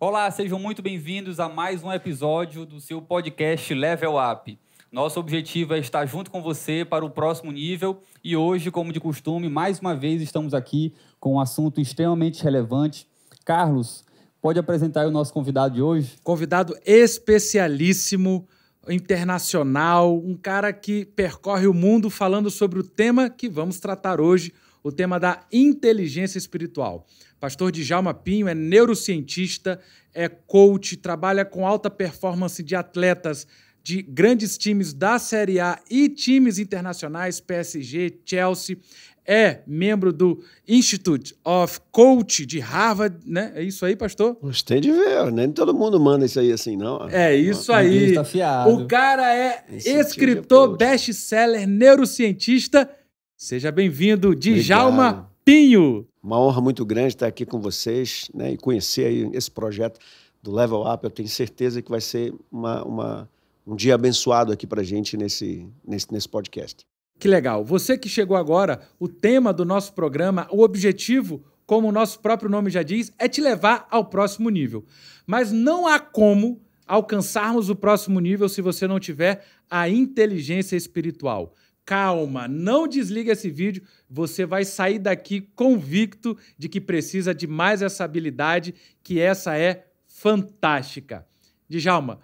Olá, sejam muito bem-vindos a mais um episódio do seu podcast Level Up. Nosso objetivo é estar junto com você para o próximo nível e hoje, como de costume, mais uma vez estamos aqui com um assunto extremamente relevante. Carlos, pode apresentar o nosso convidado de hoje? Convidado especialíssimo, internacional, um cara que percorre o mundo falando sobre o tema que vamos tratar hoje, o tema da inteligência espiritual. Pastor Djalma Pinho é neurocientista, é coach, trabalha com alta performance de atletas de grandes times da Série A e times internacionais, PSG, Chelsea, é membro do Institute of Coach de Harvard, né? É isso aí, pastor? Gostei de ver, nem todo mundo manda isso aí assim, não. É isso aí. O cara é escritor, best-seller, neurocientista. Seja bem-vindo, Djalma Pinho. Uma honra muito grande estar aqui com vocês, né, e conhecer aí esse projeto do Level Up. Eu tenho certeza que vai ser um dia abençoado aqui pra gente nesse podcast. Que legal. Você que chegou agora, o tema do nosso programa, o objetivo, como o nosso próprio nome já diz, é te levar ao próximo nível. Mas não há como alcançarmos o próximo nível se você não tiver a inteligência espiritual. Calma, não desliga esse vídeo, você vai sair daqui convicto de que precisa de mais essa habilidade, que essa é fantástica. Djalma,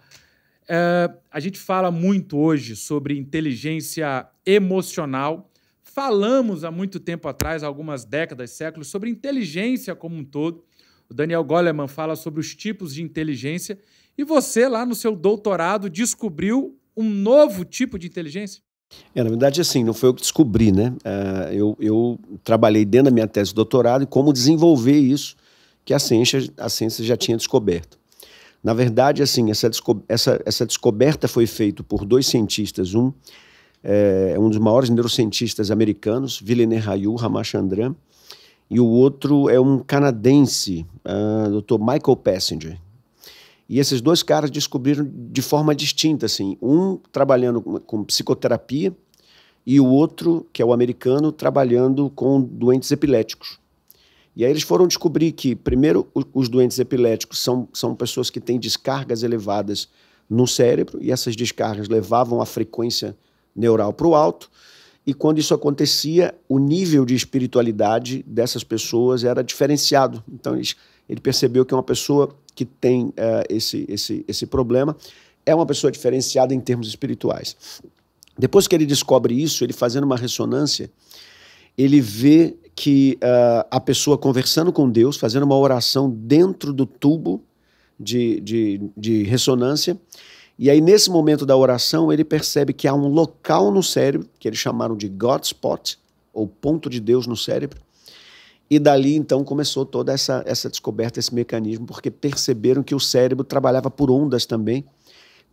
a gente fala muito hoje sobre inteligência emocional. Falamos há muito tempo atrás, algumas décadas, séculos, sobre inteligência como um todo. O Daniel Goleman fala sobre os tipos de inteligência. E você, lá no seu doutorado, descobriu um novo tipo de inteligência? Na verdade, assim, não foi eu que descobri, né? Eu trabalhei dentro da minha tese de doutorado em como desenvolver isso que a ciência já tinha descoberto. Na verdade, assim, essa descoberta foi feita por dois cientistas. Um é um dos maiores neurocientistas americanos, Vilner Rayur Ramachandran, e o outro é um canadense, Dr. Michael Passenger. E esses dois caras descobriram de forma distinta, assim, um trabalhando com psicoterapia e o outro, que é o americano, trabalhando com doentes epiléticos. E aí eles foram descobrir que, primeiro, os doentes epiléticos são pessoas que têm descargas elevadas no cérebro, e essas descargas levavam a frequência neural para o alto, e quando isso acontecia, o nível de espiritualidade dessas pessoas era diferenciado. Então ele percebeu que uma pessoa que tem esse problema é uma pessoa diferenciada em termos espirituais. Depois que ele descobre isso, ele fazendo uma ressonância, ele vê que a pessoa conversando com Deus, fazendo uma oração dentro do tubo de ressonância, e aí nesse momento da oração ele percebe que há um local no cérebro, que eles chamaram de God Spot, ou ponto de Deus no cérebro, e dali, então, começou toda essa descoberta, esse mecanismo, porque perceberam que o cérebro trabalhava por ondas também,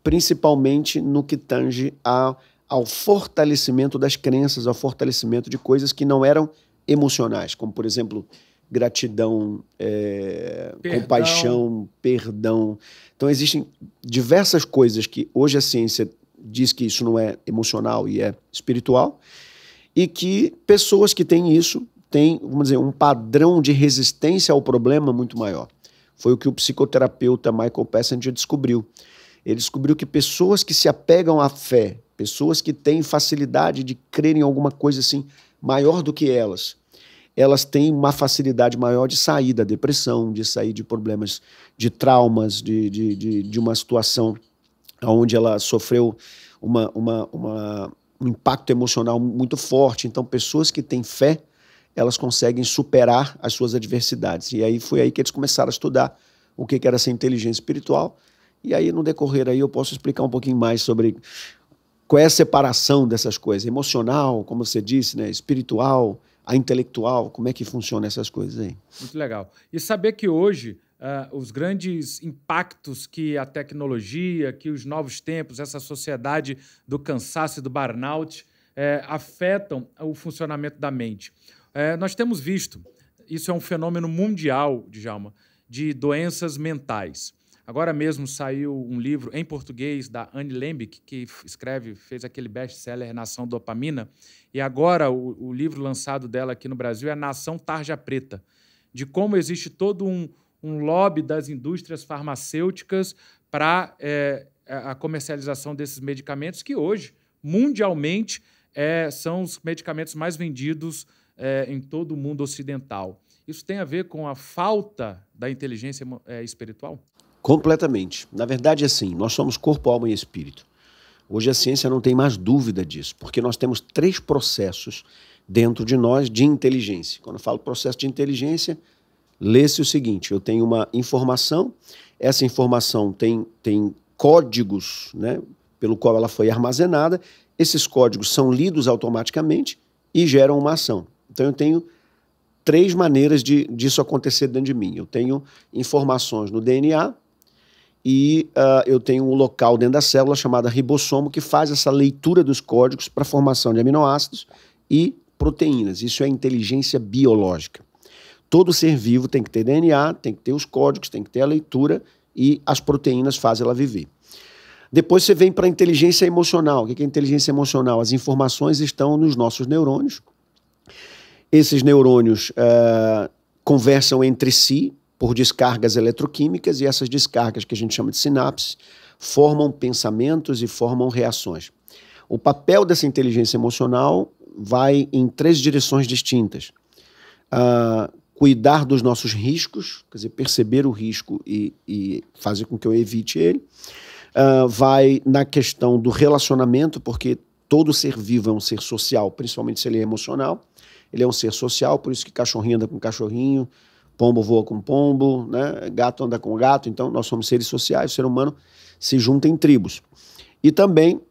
principalmente no que tange ao fortalecimento das crenças, ao fortalecimento de coisas que não eram emocionais, como, por exemplo, gratidão, compaixão, perdão. Então, existem diversas coisas que hoje a ciência diz que isso não é emocional e é espiritual, e que pessoas que têm isso tem, vamos dizer, um padrão de resistência ao problema muito maior. Foi o que o psicoterapeuta Michael Passenger descobriu. Ele descobriu que pessoas que se apegam à fé, pessoas que têm facilidade de crer em alguma coisa assim maior do que elas têm uma facilidade maior de sair da depressão, de sair de problemas, de traumas, de uma situação onde ela sofreu um impacto emocional muito forte. Então, pessoas que têm fé, elas conseguem superar as suas adversidades. E aí foi aí que eles começaram a estudar o que era essa inteligência espiritual. E aí, no decorrer, aí eu posso explicar um pouquinho mais sobre qual é a separação dessas coisas. Emocional, como você disse, né? Espiritual, a intelectual, como é que funciona essas coisas aí. Muito legal. E saber que hoje os grandes impactos que a tecnologia, que os novos tempos, essa sociedade do cansaço e do burnout afetam o funcionamento da mente. Nós temos visto, isso é um fenômeno mundial, Djalma, de doenças mentais. Agora mesmo saiu um livro em português da Annie Lembeck, que fez aquele best-seller Nação Dopamina, e agora o livro lançado dela aqui no Brasil é Nação Tarja Preta, de como existe todo um um lobby das indústrias farmacêuticas para a comercialização desses medicamentos, que hoje, mundialmente, são os medicamentos mais vendidos em todo o mundo ocidental. Isso tem a ver com a falta da inteligência espiritual? Completamente. Na verdade, assim, nós somos corpo, alma e espírito. Hoje a ciência não tem mais dúvida disso, porque nós temos 3 processos dentro de nós de inteligência. Quando eu falo processo de inteligência, lê-se o seguinte: eu tenho uma informação, essa informação tem códigos, né, pelo qual ela foi armazenada, esses códigos são lidos automaticamente e geram uma ação. Então eu tenho 3 maneiras disso acontecer dentro de mim. Eu tenho informações no DNA e eu tenho um local dentro da célula chamado ribossomo que faz essa leitura dos códigos para a formação de aminoácidos e proteínas. Isso é inteligência biológica. Todo ser vivo tem que ter DNA, tem que ter os códigos, tem que ter a leitura e as proteínas fazem ela viver. Depois você vem para a inteligência emocional. O que é inteligência emocional? As informações estão nos nossos neurônios. Esses neurônios conversam entre si por descargas eletroquímicas e essas descargas, que a gente chama de sinapses, formam pensamentos e formam reações. O papel dessa inteligência emocional vai em 3 direções distintas. Cuidar dos nossos riscos, quer dizer, perceber o risco e fazer com que eu evite ele. Vai na questão do relacionamento, porque todo ser vivo é um ser social, principalmente se ele é emocional. Ele é um ser social, por isso que cachorrinho anda com cachorrinho, pombo voa com pombo, né? Gato anda com gato. Então nós somos seres sociais, o ser humano se junta em tribos. E também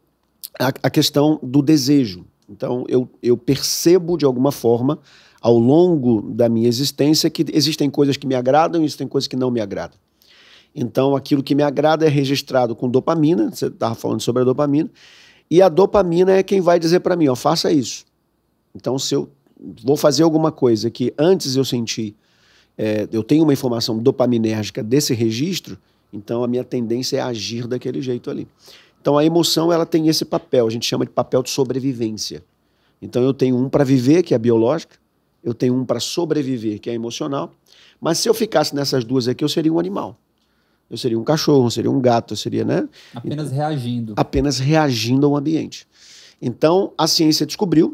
a questão do desejo. Então eu percebo de alguma forma, ao longo da minha existência, que existem coisas que me agradam e existem coisas que não me agradam. Então aquilo que me agrada é registrado com dopamina, você estava falando sobre a dopamina, e a dopamina é quem vai dizer para mim, ó, faça isso. Então se eu vou fazer alguma coisa que antes eu senti, eu tenho uma informação dopaminérgica desse registro, então a minha tendência é agir daquele jeito ali. Então a emoção ela tem esse papel, a gente chama de papel de sobrevivência. Então eu tenho um para viver, que é a biológica, eu tenho um para sobreviver, que é a emocional, mas se eu ficasse nessas 2 aqui, eu seria um animal. Eu seria um cachorro, eu seria um gato, eu seria, né? Apenas reagindo. Apenas reagindo ao ambiente. Então a ciência descobriu,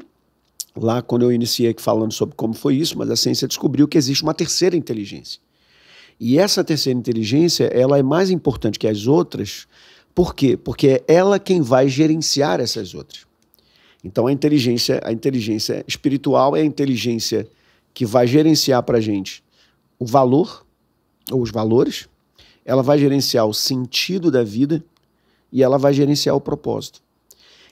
lá quando eu iniciei aqui falando sobre como foi isso, mas a ciência descobriu que existe uma terceira inteligência. E essa terceira inteligência, ela é mais importante que as outras. Por quê? Porque é ela quem vai gerenciar essas outras. Então a inteligência espiritual é a inteligência que vai gerenciar para a gente o valor, ou os valores, ela vai gerenciar o sentido da vida e ela vai gerenciar o propósito.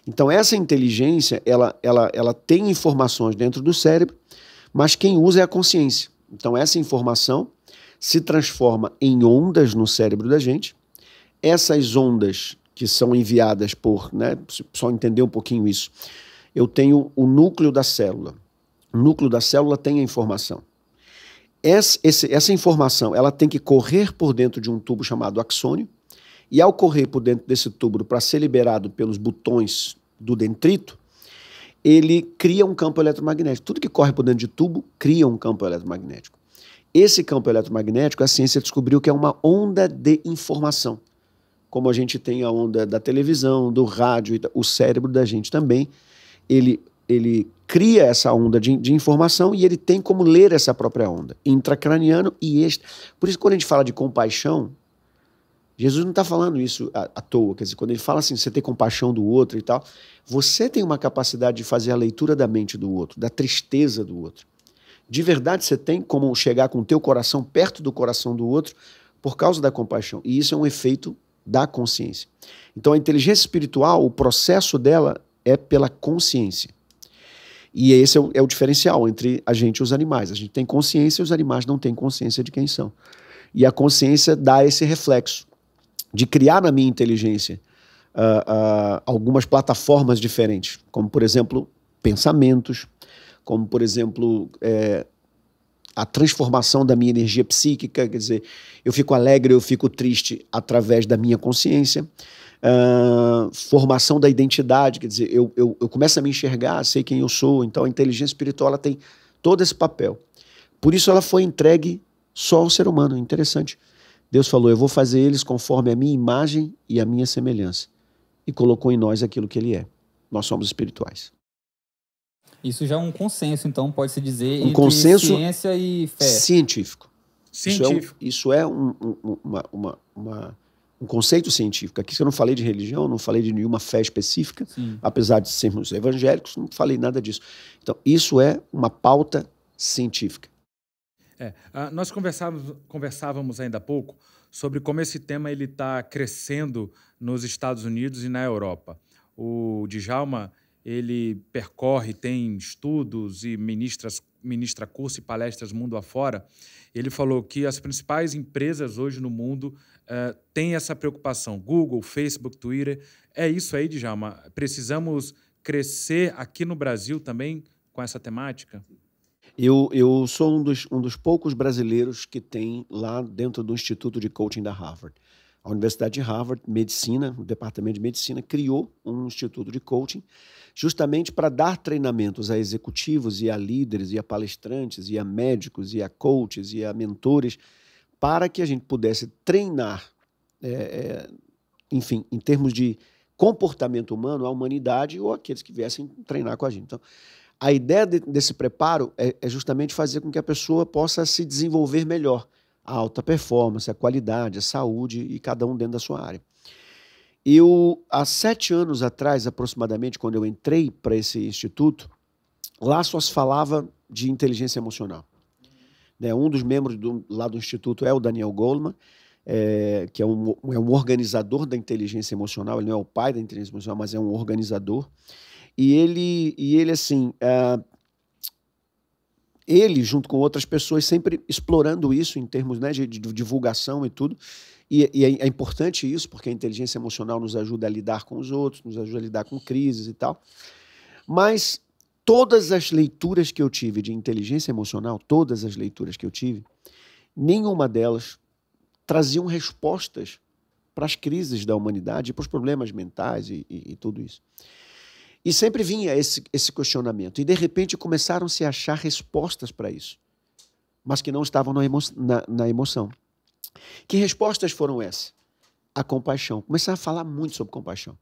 Então essa inteligência, ela tem informações dentro do cérebro, mas quem usa é a consciência. Então essa informação se transforma em ondas no cérebro da gente. Essas ondas que são enviadas por, né, só entender um pouquinho isso, eu tenho o núcleo da célula. O núcleo da célula tem a informação. Essa informação ela tem que correr por dentro de um tubo chamado axônio, e ao correr por dentro desse tubo para ser liberado pelos botões do dendrito, ele cria um campo eletromagnético. Tudo que corre por dentro de tubo cria um campo eletromagnético. Esse campo eletromagnético, a ciência descobriu que é uma onda de informação. Como a gente tem a onda da televisão, do rádio, o cérebro da gente também, ele cria essa onda de informação e ele tem como ler essa própria onda, intracraniano e extra. Por isso, quando a gente fala de compaixão, Jesus não está falando isso à toa. Quer dizer, quando ele fala assim, você ter compaixão do outro e tal, você tem uma capacidade de fazer a leitura da mente do outro, da tristeza do outro. De verdade, você tem como chegar com o teu coração perto do coração do outro por causa da compaixão. E isso é um efeito da consciência. Então, a inteligência espiritual, o processo dela é pela consciência. E esse é o diferencial entre a gente e os animais. A gente tem consciência e os animais não têm consciência de quem são. E a consciência dá esse reflexo de criar na minha inteligência algumas plataformas diferentes, como, por exemplo, pensamentos, como, por exemplo, a transformação da minha energia psíquica, quer dizer, eu fico alegre, eu fico triste através da minha consciência, formação da identidade, quer dizer, eu começo a me enxergar, sei quem eu sou, então a inteligência espiritual ela tem todo esse papel. Por isso ela foi entregue Só o ser humano, interessante. Deus falou, eu vou fazer eles conforme a minha imagem e a minha semelhança. E colocou em nós aquilo que ele é. Nós somos espirituais. Isso já é um consenso, então, pode-se dizer, Um entre consenso ciência e fé. Científico. Científico. Isso é um conceito científico. Aqui eu não falei de religião, não falei de nenhuma fé específica, Sim. apesar de sermos evangélicos, não falei nada disso. Então, isso é uma pauta científica. Nós conversávamos ainda há pouco sobre como esse tema está crescendo nos Estados Unidos e na Europa. O Djalma, ele percorre, tem estudos e ministra curso e palestras mundo afora. Ele falou que as principais empresas hoje no mundo têm essa preocupação. Google, Facebook, Twitter. É isso aí, Djalma? Precisamos crescer aqui no Brasil também com essa temática? Eu sou um dos poucos brasileiros que tem lá dentro do Instituto de Coaching da Harvard. A Universidade de Harvard, Medicina, o Departamento de Medicina, criou um instituto de coaching justamente para dar treinamentos a executivos e a líderes e a palestrantes e a médicos e a coaches e a mentores para que a gente pudesse treinar, enfim, em termos de comportamento humano, a humanidade ou aqueles que viessem treinar com a gente. Então, a ideia desse preparo é justamente fazer com que a pessoa possa se desenvolver melhor, a alta performance, a qualidade, a saúde e cada um dentro da sua área. Há 7 anos atrás, aproximadamente, quando eu entrei para esse instituto, lá só se falava de inteligência emocional. Um dos membros lá do instituto é o Daniel Goleman, que é um organizador da inteligência emocional. Ele não é o pai da inteligência emocional, mas é um organizador. E ele assim, ele junto com outras pessoas sempre explorando isso em termos, né, de divulgação e tudo. E é importante isso, porque a inteligência emocional nos ajuda a lidar com os outros, nos ajuda a lidar com crises e tal. Mas todas as leituras que eu tive de inteligência emocional, todas as leituras que eu tive, nenhuma delas traziam respostas para as crises da humanidade, para os problemas mentais e tudo isso. E sempre vinha esse questionamento. E, de repente, começaram-se a achar respostas para isso, mas que não estavam na emoção. Que respostas foram essas? A compaixão. Começaram a falar muito sobre compaixão.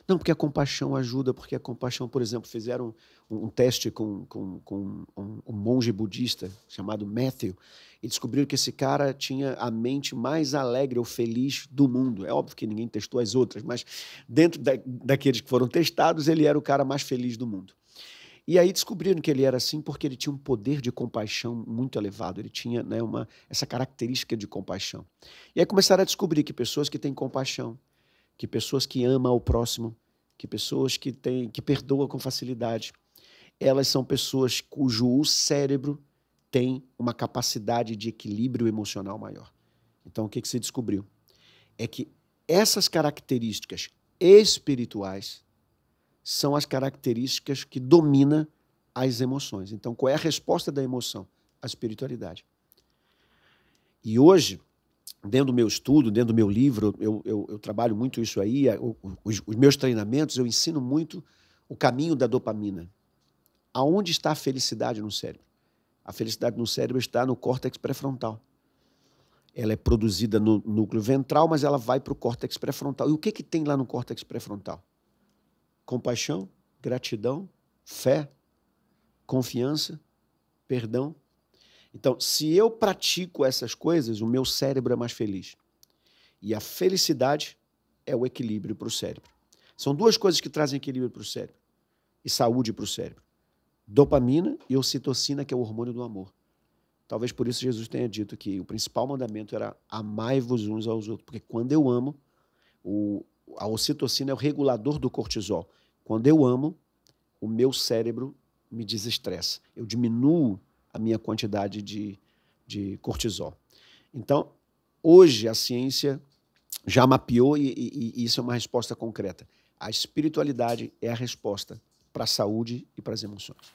Não, porque a compaixão ajuda, porque a compaixão, por exemplo, fizeram um teste com um monge budista chamado Matthew e descobriram que esse cara tinha a mente mais alegre ou feliz do mundo. É óbvio que ninguém testou as outras, mas dentro daqueles que foram testados, ele era o cara mais feliz do mundo. E aí descobriram que ele era assim porque ele tinha um poder de compaixão muito elevado, ele tinha, né, essa característica de compaixão. E aí começaram a descobrir que pessoas que têm compaixão, que pessoas que amam ao próximo, que pessoas que perdoam com facilidade, elas são pessoas cujo cérebro tem uma capacidade de equilíbrio emocional maior. Então o que se descobriu? É que essas características espirituais são as características que dominam as emoções. Então, qual é a resposta da emoção? A espiritualidade. E hoje, dentro do meu estudo, dentro do meu livro, eu trabalho muito isso aí, os meus treinamentos, eu ensino muito o caminho da dopamina. Aonde está a felicidade no cérebro? A felicidade no cérebro está no córtex pré-frontal. Ela é produzida no núcleo ventral, mas ela vai para o córtex pré-frontal. E o que tem lá no córtex pré-frontal? Compaixão, gratidão, fé, confiança, perdão. Então, se eu pratico essas coisas, o meu cérebro é mais feliz. E a felicidade é o equilíbrio para o cérebro. São 2 coisas que trazem equilíbrio para o cérebro e saúde para o cérebro. Dopamina e ocitocina, que é o hormônio do amor. Talvez por isso Jesus tenha dito que o principal mandamento era amai-vos uns aos outros. Porque quando eu amo, a ocitocina é o regulador do cortisol. Quando eu amo, o meu cérebro me desestressa. Eu diminuo a minha quantidade de cortisol. Então, hoje a ciência já mapeou e isso é uma resposta concreta. A espiritualidade é a resposta para a saúde e para as emoções.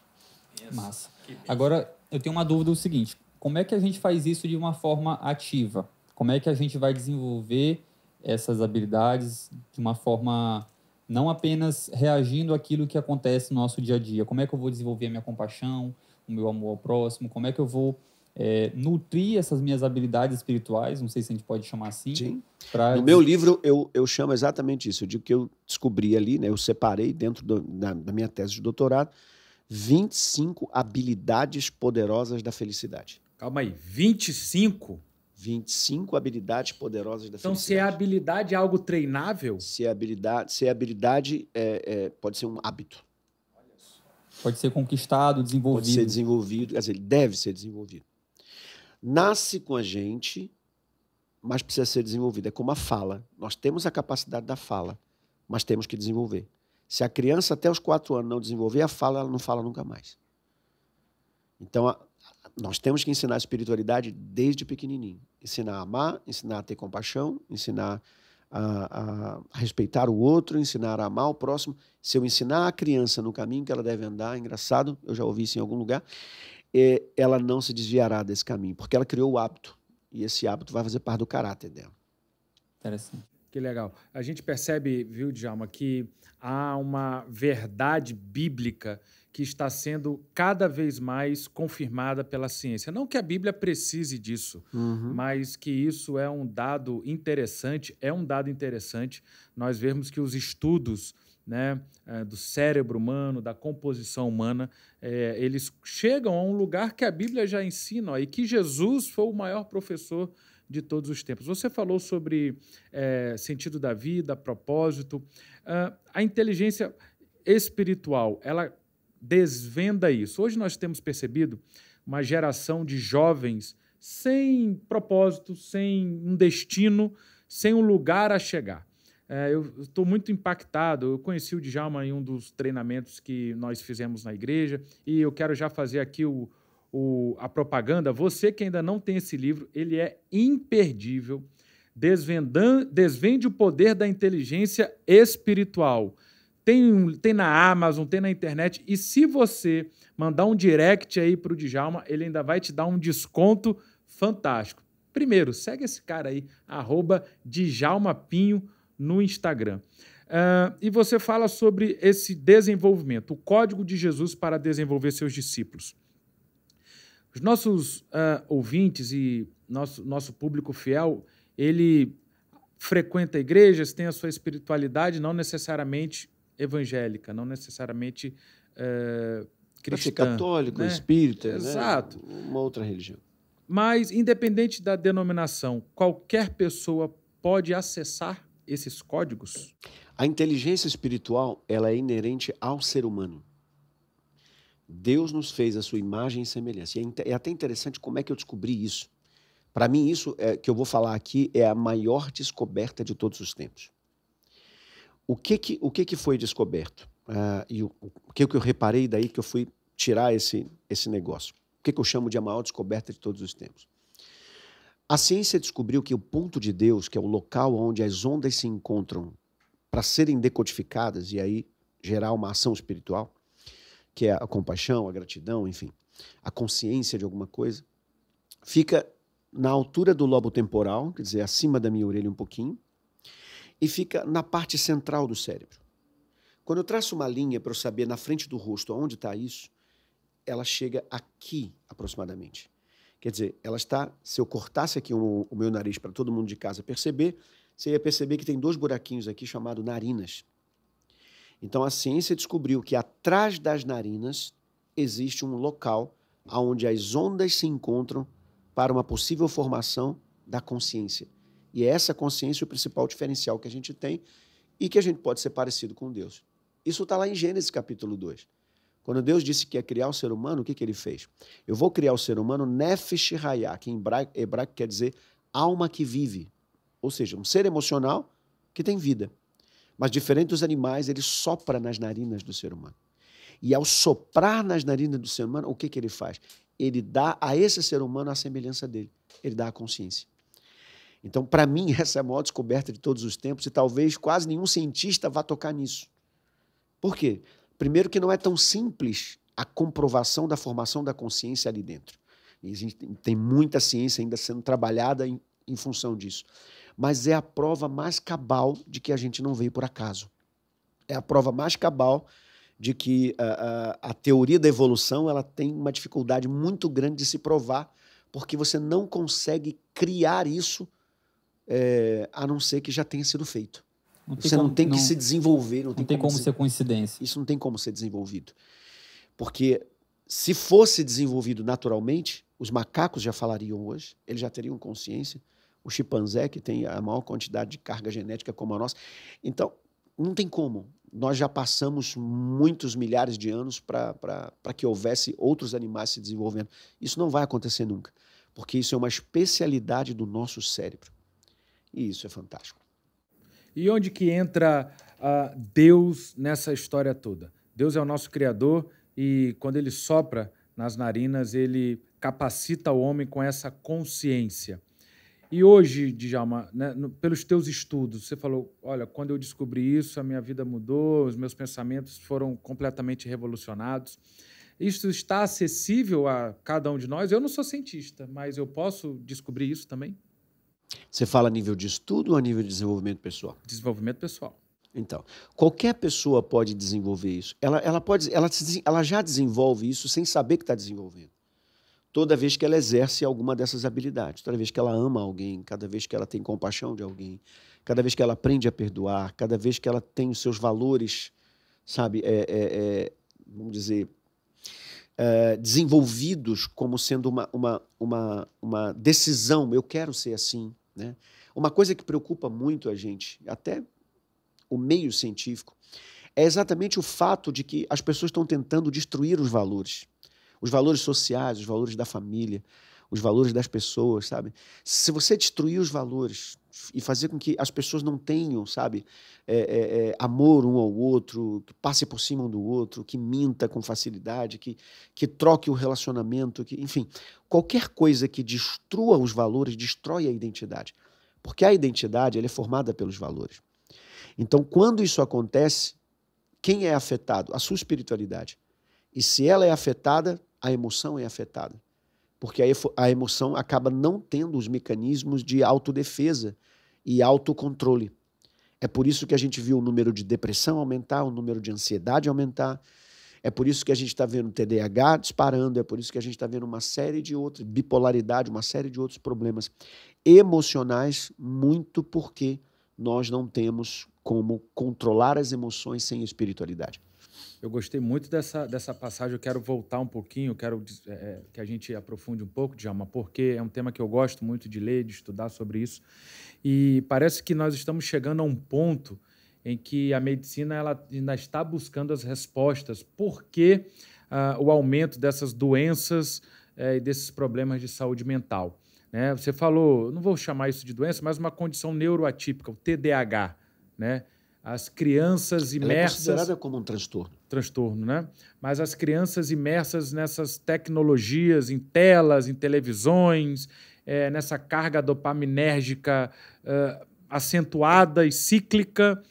Massa. Agora, eu tenho uma dúvida, o seguinte, como é que a gente faz isso de uma forma ativa? Como é que a gente vai desenvolver essas habilidades de uma forma não apenas reagindo àquilo que acontece no nosso dia a dia? Como é que eu vou desenvolver a minha compaixão, o meu amor ao próximo? Como é que eu vou nutrir essas minhas habilidades espirituais, não sei se a gente pode chamar assim. Sim. No meu livro, eu chamo exatamente isso. Eu digo que eu descobri ali, né, eu separei dentro da minha tese de doutorado, 25 habilidades poderosas da felicidade. Calma aí, 25? 25 habilidades poderosas da então, felicidade. Se a habilidade é algo treinável? Se a habilidade pode ser um hábito. Pode ser conquistado, desenvolvido. Pode ser desenvolvido, quer dizer, ele deve ser desenvolvido. Nasce com a gente, mas precisa ser desenvolvido. É como a fala. Nós temos a capacidade da fala, mas temos que desenvolver. Se a criança até os 4 anos não desenvolver a fala, ela não fala nunca mais. Então, nós temos que ensinar a espiritualidade desde pequenininho. Ensinar a amar, ensinar a ter compaixão, ensinar a respeitar o outro, ensinar a amar o próximo. Se eu ensinar a criança no caminho que ela deve andar, engraçado, eu já ouvi isso em algum lugar, ela não se desviará desse caminho, porque ela criou o hábito. E esse hábito vai fazer parte do caráter dela. Interessante. Que legal. A gente percebe, viu, Djalma, que há uma verdade bíblica que está sendo cada vez mais confirmada pela ciência. Não que a Bíblia precise disso, mas que isso é um dado interessante. É um dado interessante nós vermos que os estudos, né, do cérebro humano, da composição humana, eles chegam a um lugar que a Bíblia já ensina, ó, e que Jesus foi o maior professor de todos os tempos. Você falou sobre sentido da vida, propósito. A inteligência espiritual, ela desvenda isso. Hoje nós temos percebido uma geração de jovens sem propósito, sem um destino, sem um lugar a chegar. Eu estou muito impactado. Eu conheci o Djalma em um dos treinamentos que nós fizemos na igreja e eu quero já fazer aqui a propaganda. Você que ainda não tem esse livro, ele é imperdível. Desvende o poder da inteligência espiritual. Tem na Amazon, tem na internet. E se você mandar um direct aí para o Djalma, ele ainda vai te dar um desconto fantástico. Primeiro, segue esse cara aí, @DjalmaPinho no Instagram. E você fala sobre esse desenvolvimento, o código de Jesus para desenvolver seus discípulos. Os nossos ouvintes e nosso público fiel, ele frequenta igrejas, tem a sua espiritualidade, não necessariamente evangélica, não necessariamente cristã. Pode ser católico, né? espírita, Exato. Né? Uma outra religião. Mas, independente da denominação, qualquer pessoa pode acessar esses códigos? A inteligência espiritual, ela é inerente ao ser humano. Deus nos fez a sua imagem e semelhança. E é até interessante como é que eu descobri isso. Para mim, isso que eu vou falar aqui é a maior descoberta de todos os tempos. O que foi descoberto? E o que eu reparei daí que eu fui tirar esse negócio? O que eu chamo de a maior descoberta de todos os tempos? A ciência descobriu que o ponto de Deus, que é o local onde as ondas se encontram para serem decodificadas e aí gerar uma ação espiritual, que é a compaixão, a gratidão, enfim, a consciência de alguma coisa, fica na altura do lobo temporal, quer dizer, acima da minha orelha um pouquinho, e fica na parte central do cérebro. Quando eu traço uma linha para eu saber na frente do rosto onde está isso, ela chega aqui aproximadamente. Quer dizer, ela está, se eu cortasse aqui o meu nariz para todo mundo de casa perceber, você ia perceber que tem 2 buraquinhos aqui chamados narinas. Então a ciência descobriu que atrás das narinas existe um local onde as ondas se encontram para uma possível formação da consciência. E é essa consciência o principal diferencial que a gente tem e que a gente pode ser parecido com Deus. Isso está lá em Gênesis capítulo 2. Quando Deus disse que ia criar o ser humano, o que ele fez? Eu vou criar o ser humano Nefesh Hayah, que em hebraico quer dizer alma que vive. Ou seja, um ser emocional que tem vida. Mas diferente dos animais, ele sopra nas narinas do ser humano. E ao soprar nas narinas do ser humano, o que ele faz? Ele dá a esse ser humano a semelhança dele. Ele dá a consciência. Então, para mim, essa é a maior descoberta de todos os tempos e talvez quase nenhum cientista vá tocar nisso. Por quê? Primeiro que não é tão simples a comprovação da formação da consciência ali dentro. E a gente tem muita ciência ainda sendo trabalhada em função disso. Mas é a prova mais cabal de que a gente não veio por acaso. É a prova mais cabal de que a teoria da evolução ela tem uma dificuldade muito grande de se provar, porque você não consegue criar isso a não ser que já tenha sido feito. Você não tem que se desenvolver. Não tem como ser coincidência. Isso não tem como ser desenvolvido. Porque se fosse desenvolvido naturalmente, os macacos já falariam hoje, eles já teriam consciência, o chimpanzé, que tem a maior quantidade de carga genética como a nossa. Então, não tem como. Nós já passamos muitos milhares de anos para que houvesse outros animais se desenvolvendo. Isso não vai acontecer nunca, porque isso é uma especialidade do nosso cérebro. E isso é fantástico. E onde que entra Deus nessa história toda? Deus é o nosso Criador e quando Ele sopra nas narinas, Ele capacita o homem com essa consciência. E hoje, Djalma, né, pelos teus estudos, você falou, olha, quando eu descobri isso, a minha vida mudou, os meus pensamentos foram completamente revolucionados. Isso está acessível a cada um de nós? Eu não sou cientista, mas eu posso descobrir isso também? Você fala a nível de estudo ou a nível de desenvolvimento pessoal? Desenvolvimento pessoal. Então, qualquer pessoa pode desenvolver isso. Ela já desenvolve isso sem saber que está desenvolvendo. Toda vez que ela exerce alguma dessas habilidades, toda vez que ela ama alguém, cada vez que ela tem compaixão de alguém, cada vez que ela aprende a perdoar, cada vez que ela tem os seus valores, sabe, vamos dizer, desenvolvidos como sendo uma decisão, eu quero ser assim, né? Uma coisa que preocupa muito a gente, até o meio científico, é exatamente o fato de que as pessoas estão tentando destruir os valores sociais, os valores da família, os valores das pessoas, sabe? Se você destruir os valores e fazer com que as pessoas não tenham, sabe, amor um ao outro, que passe por cima um do outro, que minta com facilidade, que troque o relacionamento, enfim, qualquer coisa que destrua os valores, destrói a identidade. Porque a identidade ela é formada pelos valores. Então, quando isso acontece, quem é afetado? A sua espiritualidade. E se ela é afetada, a emoção é afetada. Porque a emoção acaba não tendo os mecanismos de autodefesa e autocontrole. É por isso que a gente viu o número de depressão aumentar, o número de ansiedade aumentar. É por isso que a gente está vendo TDAH disparando, é por isso que a gente está vendo uma série de outros, bipolaridade, uma série de outros problemas emocionais, muito porque nós não temos como controlar as emoções sem espiritualidade. Eu gostei muito dessa passagem, eu quero voltar um pouquinho, quero que a gente aprofunde um pouco, Djalma, porque é um tema que eu gosto muito de ler, de estudar sobre isso, e parece que nós estamos chegando a um ponto em que a medicina ela ainda está buscando as respostas. Por que o aumento dessas doenças e desses problemas de saúde mental? Né? Você falou, não vou chamar isso de doença, mas uma condição neuroatípica, o TDAH, né? As crianças imersas... Ela é considerada como um transtorno. Transtorno, né? Mas as crianças imersas nessas tecnologias, em telas, em televisões, nessa carga dopaminérgica acentuada e cíclica,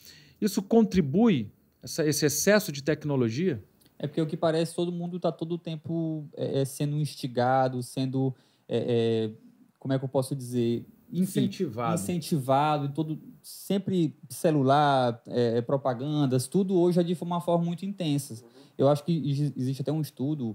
isso contribui, esse excesso de tecnologia? É porque o que parece, todo mundo está todo o tempo sendo instigado, sendo... como é que eu posso dizer... Incentivado, todo, sempre celular, propagandas, tudo hoje é de uma forma muito intensa. Eu acho que existe até um estudo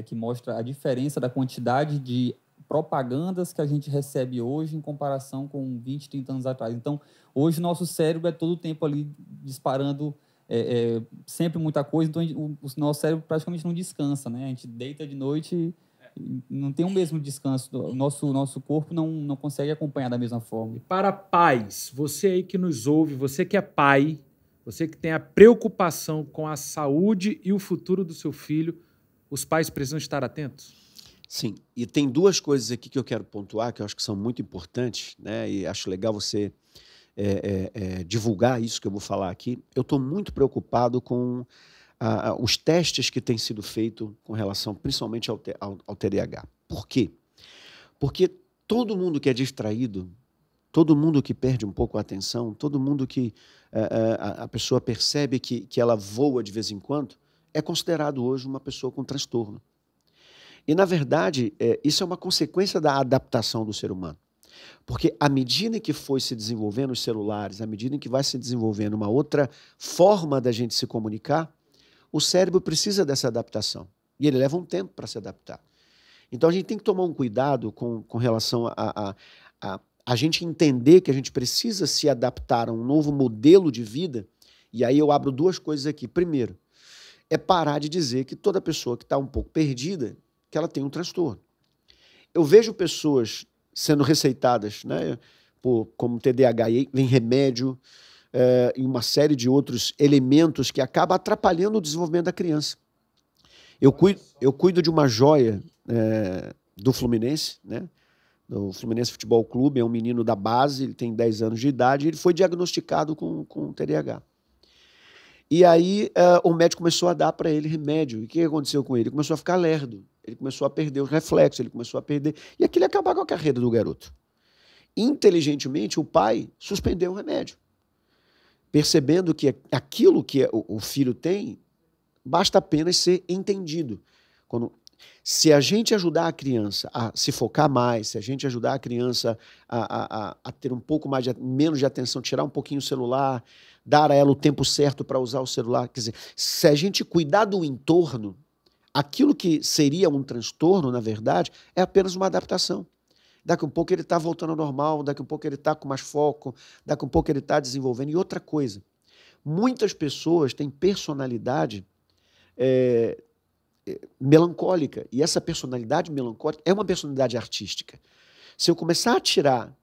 que mostra a diferença da quantidade de propagandas que a gente recebe hoje em comparação com 20, 30 anos atrás. Então, hoje o nosso cérebro é todo o tempo ali disparando sempre muita coisa, então o nosso cérebro praticamente não descansa, né? A gente deita de noite... Não tem o mesmo descanso, o nosso corpo não consegue acompanhar da mesma forma. E para pais, você aí que nos ouve, você que é pai, você que tem a preocupação com a saúde e o futuro do seu filho, os pais precisam estar atentos? Sim, e tem duas coisas aqui que eu quero pontuar, que eu acho que são muito importantes, né? E acho legal você divulgar isso que eu vou falar aqui. Eu estou muito preocupado com os testes que têm sido feitos com relação principalmente ao TDAH. Por quê? Porque todo mundo que é distraído, todo mundo que perde um pouco a atenção, todo mundo que a pessoa percebe que ela voa de vez em quando, é considerado hoje uma pessoa com transtorno. E, na verdade, isso é uma consequência da adaptação do ser humano. Porque à medida que foi se desenvolvendo os celulares, à medida que vai se desenvolvendo uma outra forma da gente se comunicar, o cérebro precisa dessa adaptação. E ele leva um tempo para se adaptar. Então a gente tem que tomar um cuidado com relação a gente entender que a gente precisa se adaptar a um novo modelo de vida. E aí eu abro duas coisas aqui. Primeiro, é parar de dizer que toda pessoa que está um pouco perdida, que ela tem um transtorno. Eu vejo pessoas sendo receitadas, né, como TDAH, e vem remédio e uma série de outros elementos que acabam atrapalhando o desenvolvimento da criança. Eu cuido de uma joia do Fluminense, né, do Fluminense Futebol Clube, é um menino da base, ele tem 10 anos de idade, ele foi diagnosticado com TDAH. E aí o médico começou a dar para ele remédio. E o que aconteceu com ele? Ele começou a ficar lerdo, ele começou a perder os reflexos, ele começou a perder... E aquilo ia acabar com a carreira do garoto. Inteligentemente, o pai suspendeu o remédio, percebendo que aquilo que o filho tem basta apenas ser entendido. Se a gente ajudar a criança a se focar mais, se a gente ajudar a criança a ter um pouco menos de atenção, tirar um pouquinho o celular, dar a ela o tempo certo para usar o celular, quer dizer, se a gente cuidar do entorno, aquilo que seria um transtorno, na verdade, é apenas uma adaptação. Daqui a um pouco ele está voltando ao normal, daqui a um pouco ele está com mais foco, daqui a um pouco ele está desenvolvendo. E outra coisa, muitas pessoas têm personalidade melancólica, e essa personalidade melancólica é uma personalidade artística. Se eu começar a tirar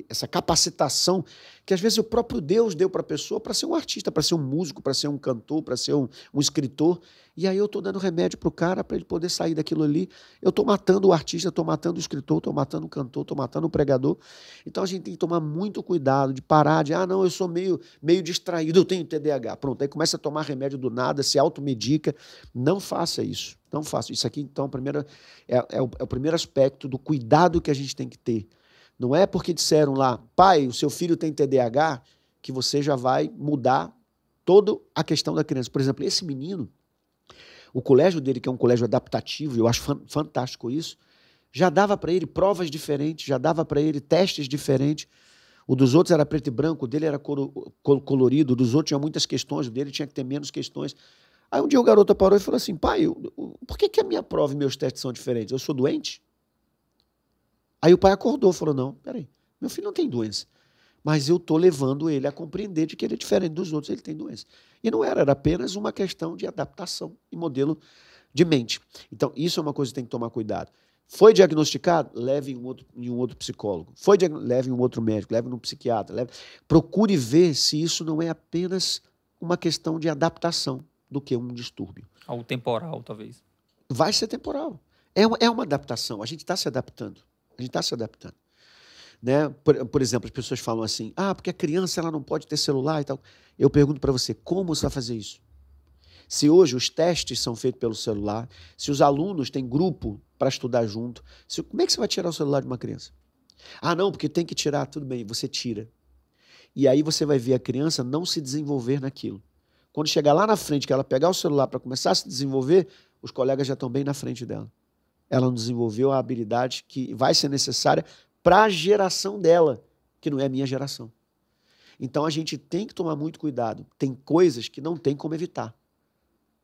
essa capacitação que às vezes o próprio Deus deu para a pessoa para ser um artista, para ser um músico, para ser um cantor, para ser um escritor, e aí eu estou dando remédio para o cara para ele poder sair daquilo ali, eu estou matando o artista, estou matando o escritor, estou matando o cantor, estou matando o pregador. Então a gente tem que tomar muito cuidado de parar de, não, eu sou meio distraído, eu tenho TDAH. Pronto, aí começa a tomar remédio do nada, se automedica. Não faça isso, não faça. Isso aqui, então, é o primeiro aspecto do cuidado que a gente tem que ter. Não é porque disseram lá, pai, o seu filho tem TDAH, que você já vai mudar toda a questão da criança. Por exemplo, esse menino, o colégio dele, que é um colégio adaptativo, eu acho fantástico isso, já dava para ele provas diferentes, já dava para ele testes diferentes. O dos outros era preto e branco, o dele era colorido, o dos outros tinha muitas questões, o dele tinha que ter menos questões. Aí um dia o garoto parou e falou assim, pai, por que a minha prova e meus testes são diferentes? Eu sou doente? Aí o pai acordou e falou, não, peraí, meu filho não tem doença, mas eu estou levando ele a compreender de que ele é diferente dos outros, ele tem doença. E não era apenas uma questão de adaptação e modelo de mente. Então, isso é uma coisa que tem que tomar cuidado. Foi diagnosticado? Leve em um outro psicólogo. Leve em um outro médico, leve num psiquiatra. Procure ver se isso não é apenas uma questão de adaptação do que um distúrbio. Algo temporal, talvez. Vai ser temporal. É uma adaptação, a gente está se adaptando. A gente está se adaptando. Né? Por exemplo, as pessoas falam assim, porque a criança ela não pode ter celular e tal. Eu pergunto para você, como você vai fazer isso? Se hoje os testes são feitos pelo celular, se os alunos têm grupo para estudar junto, como é que você vai tirar o celular de uma criança? Não, porque tem que tirar, tudo bem, você tira. E aí você vai ver a criança não se desenvolver naquilo. Quando chegar lá na frente, que ela pegar o celular para começar a se desenvolver, os colegas já estão bem na frente dela. Ela não desenvolveu a habilidade que vai ser necessária para a geração dela, que não é a minha geração. Então a gente tem que tomar muito cuidado. Tem coisas que não tem como evitar.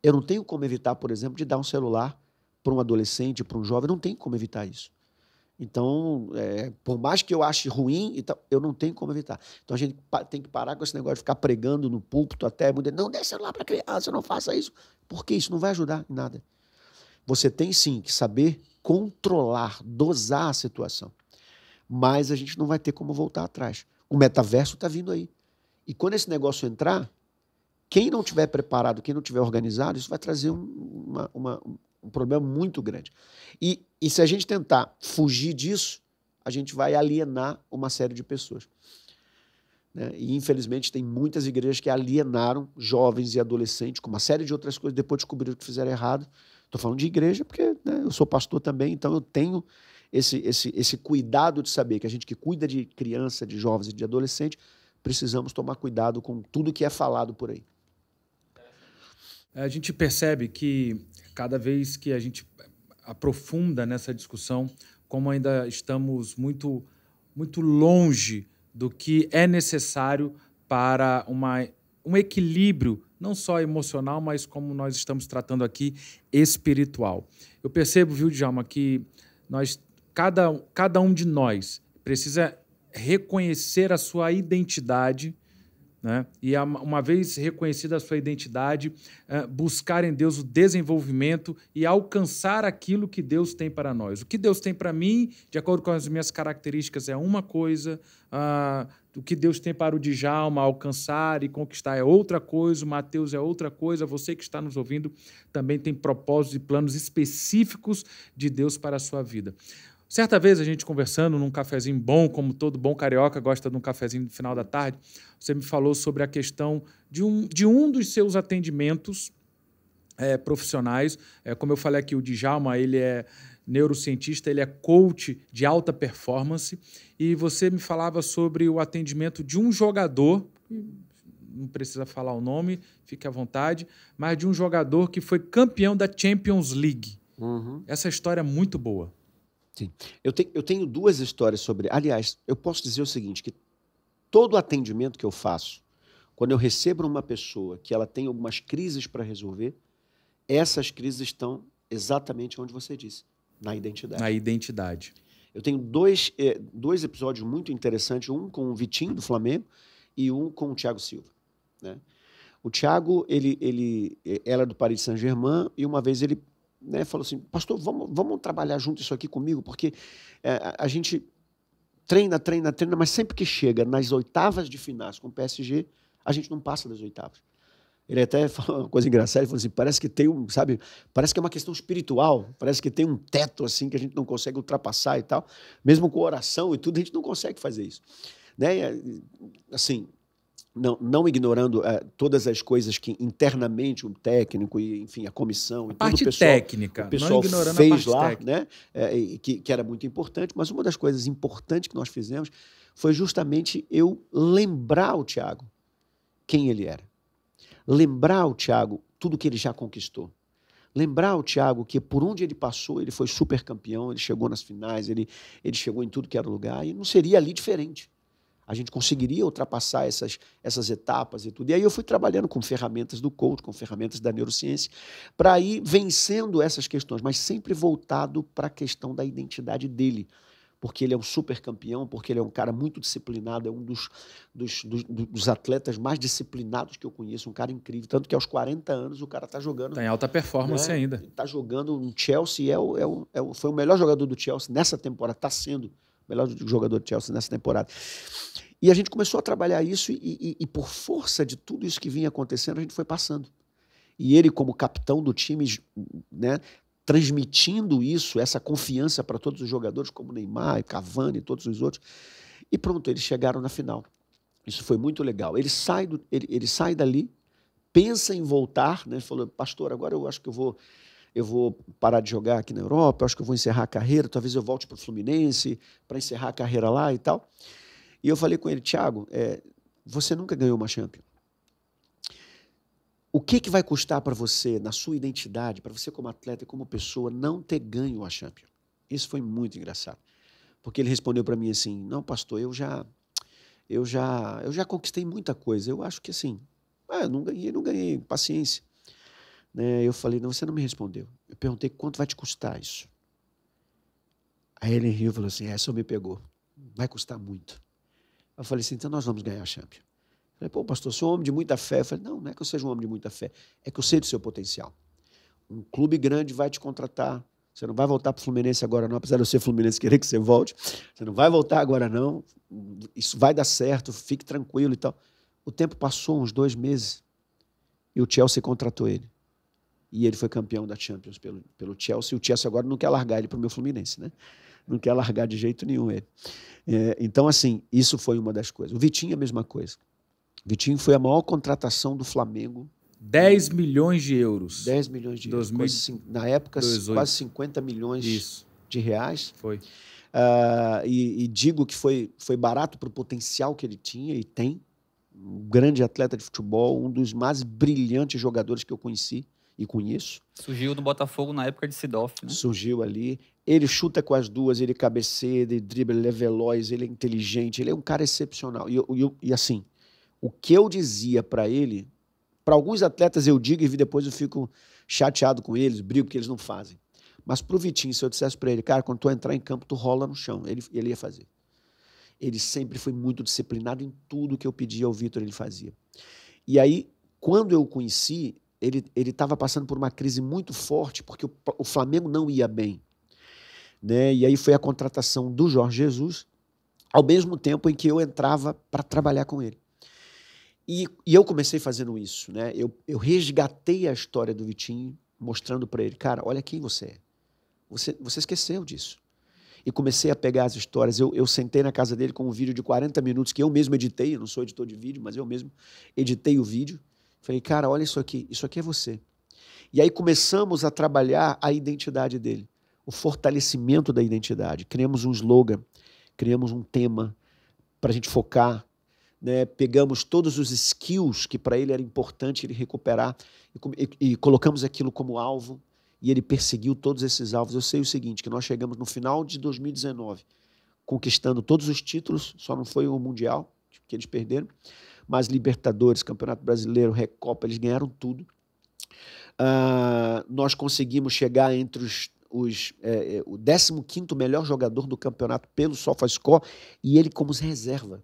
Eu não tenho como evitar, por exemplo, de dar um celular para um adolescente, para um jovem, não tem como evitar isso. Então, por mais que eu ache ruim, eu não tenho como evitar. Então a gente tem que parar com esse negócio de ficar pregando no púlpito até, não dê celular para criança, não faça isso, porque isso não vai ajudar em nada. Você tem sim que saber controlar, dosar a situação, mas a gente não vai ter como voltar atrás. O metaverso está vindo aí. E quando esse negócio entrar, quem não tiver preparado, quem não tiver organizado, isso vai trazer um problema muito grande. E se a gente tentar fugir disso, a gente vai alienar uma série de pessoas. Né? E, infelizmente, tem muitas igrejas que alienaram jovens e adolescentes com uma série de outras coisas, depois descobriram que fizeram errado. Estou falando de igreja porque eu sou pastor também, então eu tenho esse cuidado de saber que a gente que cuida de criança, de jovens e de adolescente, precisamos tomar cuidado com tudo que é falado por aí. A gente percebe que cada vez que a gente aprofunda nessa discussão, como ainda estamos muito, muito longe do que é necessário para um equilíbrio não só emocional, mas como nós estamos tratando aqui, espiritual. Eu percebo, viu, Djalma, que cada um de nós precisa reconhecer a sua identidade, né? E uma vez reconhecida a sua identidade, buscar em Deus o desenvolvimento e alcançar aquilo que Deus tem para nós. O que Deus tem para mim, de acordo com as minhas características, é uma coisa, o que Deus tem para o Djalma alcançar e conquistar é outra coisa, o Mateus é outra coisa, você que está nos ouvindo também tem propósitos e planos específicos de Deus para a sua vida. Certa vez, a gente conversando num cafezinho bom, como todo bom carioca gosta de um cafezinho no final da tarde, você me falou sobre a questão de um dos seus atendimentos profissionais. Como eu falei aqui, o Djalma, ele é neurocientista, ele é coach de alta performance, e você me falava sobre o atendimento de um jogador, não precisa falar o nome, fique à vontade, mas de um jogador que foi campeão da Champions League. Uhum. Essa história é muito boa. Sim. Eu tenho duas histórias sobre... Aliás, eu posso dizer o seguinte, que todo atendimento que eu faço, quando eu recebo uma pessoa que ela tem algumas crises para resolver, essas crises estão exatamente onde você disse, na identidade. Na identidade. Eu tenho dois episódios muito interessantes, um com o Vitinho, do Flamengo, e um com o Thiago Silva, né? O Thiago, ele era do Paris Saint-Germain, e uma vez ele... falou assim, pastor, vamos trabalhar junto isso aqui comigo, porque a gente treina, mas sempre que chega nas oitavas de finais com o PSG, a gente não passa das oitavas. Ele até falou uma coisa engraçada, ele falou assim, parece que tem parece que é uma questão espiritual, parece que tem um teto assim que a gente não consegue ultrapassar e tal, mesmo com oração e tudo, a gente não consegue fazer isso, né? Assim, não ignorando todas as coisas que internamente o técnico e, enfim, a comissão e parte todo o pessoal, técnica, o pessoal não ignorando fez a parte lá, técnica, né? Que era muito importante, mas uma das coisas importantes que nós fizemos foi justamente eu lembrar o Thiago quem ele era. Lembrar o Thiago tudo que ele já conquistou. Lembrar o Thiago que por onde ele passou, ele foi super campeão, ele chegou nas finais, ele chegou em tudo que era lugar, e não seria ali diferente. A gente conseguiria ultrapassar essas etapas e tudo. E aí eu fui trabalhando com ferramentas do coach, com ferramentas da neurociência, para ir vencendo essas questões, mas sempre voltado para a questão da identidade dele. Porque ele é um super campeão, porque ele é um cara muito disciplinado, é um dos atletas mais disciplinados que eu conheço, um cara incrível. Tanto que aos 40 anos o cara está jogando... Está em alta performance, né? Ainda. Está jogando no Chelsea, foi o melhor jogador do Chelsea nessa temporada, está sendo o melhor jogador do Chelsea nessa temporada. E a gente começou a trabalhar isso e por força de tudo isso que vinha acontecendo, a gente foi passando. E ele, como capitão do time, né, transmitindo isso, essa confiança para todos os jogadores, como Neymar, Cavani e todos os outros. E pronto, eles chegaram na final. Isso foi muito legal. Ele sai dali, pensa em voltar, né, falou, pastor, agora eu acho que eu vou parar de jogar aqui na Europa, eu acho que eu vou encerrar a carreira, talvez eu volte para o Fluminense para encerrar a carreira lá e tal. E eu falei com ele, Thiago, você nunca ganhou uma Champions. O que vai custar para você, na sua identidade, para você como atleta e como pessoa, não ter ganho a Champions? Isso foi muito engraçado. Porque ele respondeu para mim assim, não, pastor, eu já conquistei muita coisa. Eu acho que assim, não ganhei, paciência. Né? Eu falei, não, você não me respondeu. Eu perguntei, quanto vai te custar isso? Aí ele riu e falou assim, essa me pegou. Vai custar muito. Eu falei assim, então nós vamos ganhar a Champions. Eu falei, pô, pastor, sou um homem de muita fé. Eu falei, não é que eu seja um homem de muita fé, é que eu sei do seu potencial. Um clube grande vai te contratar. Você não vai voltar para o Fluminense agora não, apesar de eu ser Fluminense querer que você volte. Você não vai voltar agora não. Isso vai dar certo, fique tranquilo e tal. O tempo passou, uns 2 meses, e o Chelsea contratou ele. E ele foi campeão da Champions pelo Chelsea. E o Chelsea agora não quer largar ele para o meu Fluminense, né? Não quer largar de jeito nenhum ele. Então, assim, isso foi uma das coisas. O Vitinho é a mesma coisa. O Vitinho foi a maior contratação do Flamengo. 10 milhões de euros. 10 milhões de euros. Na época, 2018. Quase 50 milhões de reais. Foi. E digo que foi barato para o potencial que ele tinha e tem. Um grande atleta de futebol, um dos mais brilhantes jogadores que eu conheci e conheço. Surgiu no Botafogo na época de Seedorf, né? Surgiu ali. Ele chuta com as duas, ele cabeceia, ele dribla, ele é veloz, ele é inteligente, ele é um cara excepcional. E assim, o que eu dizia para ele, Para alguns atletas eu digo e depois eu fico chateado com eles, brigo porque eles não fazem. Mas para o Vitinho, se eu dissesse para ele, cara, quando tu entrar em campo, tu rola no chão, ele ia fazer. Ele sempre foi muito disciplinado em tudo que eu pedia ao Vitor, ele fazia. E aí, quando eu o conheci, ele estava passando por uma crise muito forte, porque o Flamengo não ia bem. Né? E aí foi a contratação do Jorge Jesus, ao mesmo tempo em que eu entrava para trabalhar com ele. E eu comecei fazendo isso. Né? Eu resgatei a história do Vitinho, mostrando para ele, cara, olha quem você é. Você esqueceu disso. E comecei a pegar as histórias. Eu sentei na casa dele com um vídeo de 40 minutos que eu mesmo editei, eu não sou editor de vídeo, mas eu mesmo editei o vídeo. Falei, cara, olha isso aqui é você. E aí começamos a trabalhar a identidade dele, o fortalecimento da identidade. Criamos um slogan, criamos um tema para a gente focar, né? Pegamos todos os skills que para ele era importante ele recuperar e colocamos aquilo como alvo. E ele perseguiu todos esses alvos. Eu sei o seguinte, que nós chegamos no final de 2019, conquistando todos os títulos, só não foi o Mundial, que eles perderam, mas Libertadores, Campeonato Brasileiro, Recopa, eles ganharam tudo. Nós conseguimos chegar entre o 15º melhor jogador do campeonato pelo SofaScore e ele como reserva.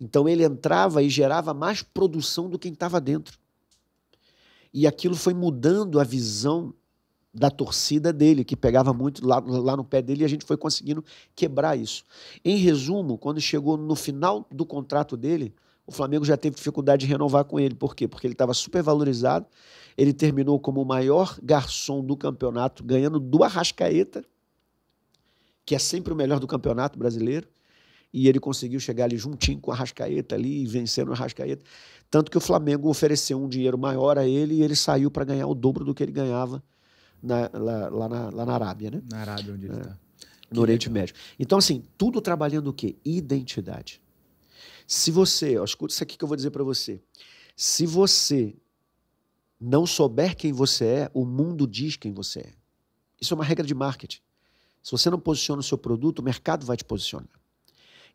Então ele entrava e gerava mais produção do que quem estava dentro. E aquilo foi mudando a visão da torcida dele, que pegava muito lá no pé dele, e a gente foi conseguindo quebrar isso. Em resumo, quando chegou no final do contrato dele, o Flamengo já teve dificuldade de renovar com ele. Por quê? Porque ele estava super valorizado, ele terminou como o maior garçom do campeonato, ganhando do Arrascaeta, que é sempre o melhor do campeonato brasileiro, e ele conseguiu chegar ali juntinho com o Arrascaeta ali, e vencendo o Arrascaeta, tanto que o Flamengo ofereceu um dinheiro maior a ele, e ele saiu para ganhar o dobro do que ele ganhava lá na Arábia, né? Na Arábia, onde ele está. No Oriente Médio. Então, assim, tudo trabalhando o quê? Identidade. Se você, escuta isso aqui que eu vou dizer para você. Se você não souber quem você é, o mundo diz quem você é. Isso é uma regra de marketing. Se você não posiciona o seu produto, o mercado vai te posicionar.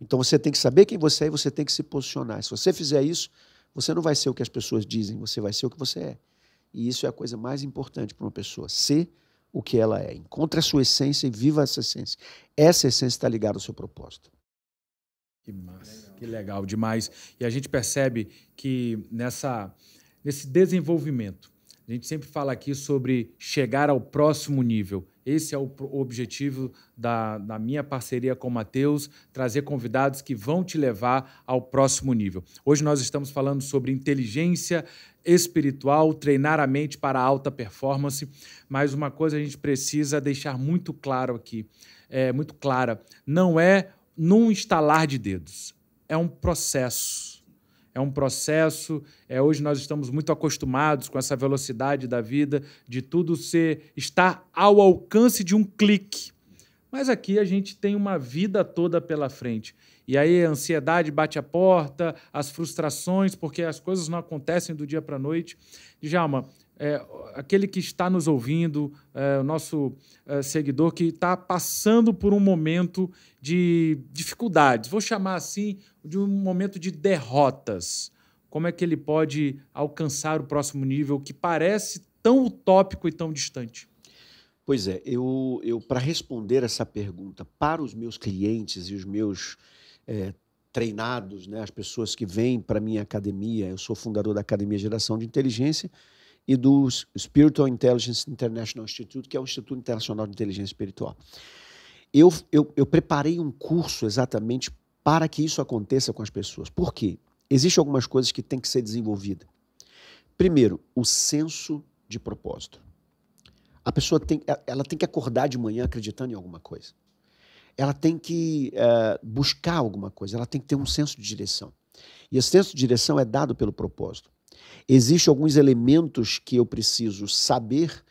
Então, você tem que saber quem você é e você tem que se posicionar. Se você fizer isso, você não vai ser o que as pessoas dizem, você vai ser o que você é. E isso é a coisa mais importante para uma pessoa, ser o que ela é. Encontre a sua essência e viva essa essência. Essa essência está ligada ao seu propósito. Que massa, que legal demais. E a gente percebe que nesse desenvolvimento, a gente sempre fala aqui sobre chegar ao próximo nível. Esse é o objetivo da minha parceria com o Matheus, trazer convidados que vão te levar ao próximo nível. Hoje nós estamos falando sobre inteligência espiritual, treinar a mente para a alta performance, mas uma coisa a gente precisa deixar muito claro aqui, muito clara, não é num estalar de dedos, é um processo. É um processo, hoje nós estamos muito acostumados com essa velocidade da vida, de tudo estar ao alcance de um clique. Mas aqui a gente tem uma vida toda pela frente. E aí a ansiedade bate a porta, as frustrações, porque as coisas não acontecem do dia para a noite. Djalma, aquele que está nos ouvindo, o nosso seguidor que está passando por um momento de dificuldades, vou chamar assim, de um momento de derrotas. Como é que ele pode alcançar o próximo nível que parece tão utópico e tão distante? Pois é, eu para responder essa pergunta para os meus clientes e os meus treinados, né, as pessoas que vêm para a minha academia, eu sou fundador da Academia Geração de Inteligência e do Spiritual Intelligence International Institute, que é o Instituto Internacional de Inteligência Espiritual. Eu preparei um curso exatamente para que isso aconteça com as pessoas. Por quê? Existem algumas coisas que têm que ser desenvolvidas. Primeiro, o senso de propósito. A pessoa tem que acordar de manhã acreditando em alguma coisa. Ela tem que buscar alguma coisa, ela tem que ter um senso de direção. E esse senso de direção é dado pelo propósito. Existem alguns elementos que eu preciso saber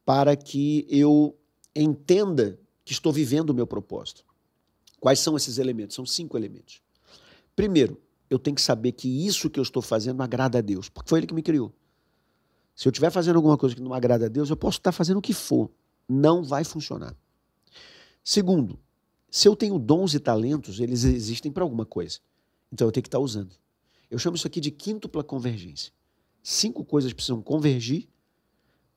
para que eu entenda que estou vivendo o meu propósito. Quais são esses elementos? São 5 elementos. Primeiro, eu tenho que saber que isso que eu estou fazendo agrada a Deus, porque foi Ele que me criou. Se eu estiver fazendo alguma coisa que não agrada a Deus, eu posso estar fazendo o que for. Não vai funcionar. Segundo, se eu tenho dons e talentos, eles existem para alguma coisa. Então eu tenho que estar usando. Eu chamo isso aqui de quíntupla convergência. 5 coisas precisam convergir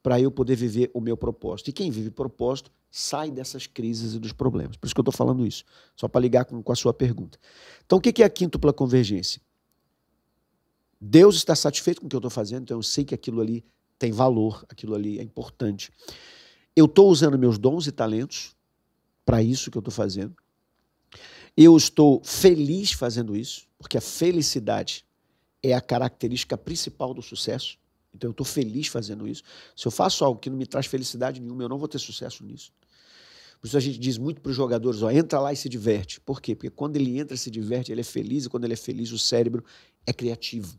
para eu poder viver o meu propósito. E quem vive propósito sai dessas crises e dos problemas. Por isso que eu estou falando isso, só para ligar com a sua pergunta. Então, o que é a quíntupla convergência? Deus está satisfeito com o que eu estou fazendo, então eu sei que aquilo ali tem valor, aquilo ali é importante. Eu estou usando meus dons e talentos para isso que eu estou fazendo. Eu estou feliz fazendo isso, porque a felicidade é a característica principal do sucesso. Então eu estou feliz fazendo isso. Se eu faço algo que não me traz felicidade nenhuma, eu não vou ter sucesso nisso. Por isso a gente diz muito para os jogadores, entra lá e se diverte. Por quê? Porque quando ele entra e se diverte, ele é feliz, e quando ele é feliz, o cérebro é criativo.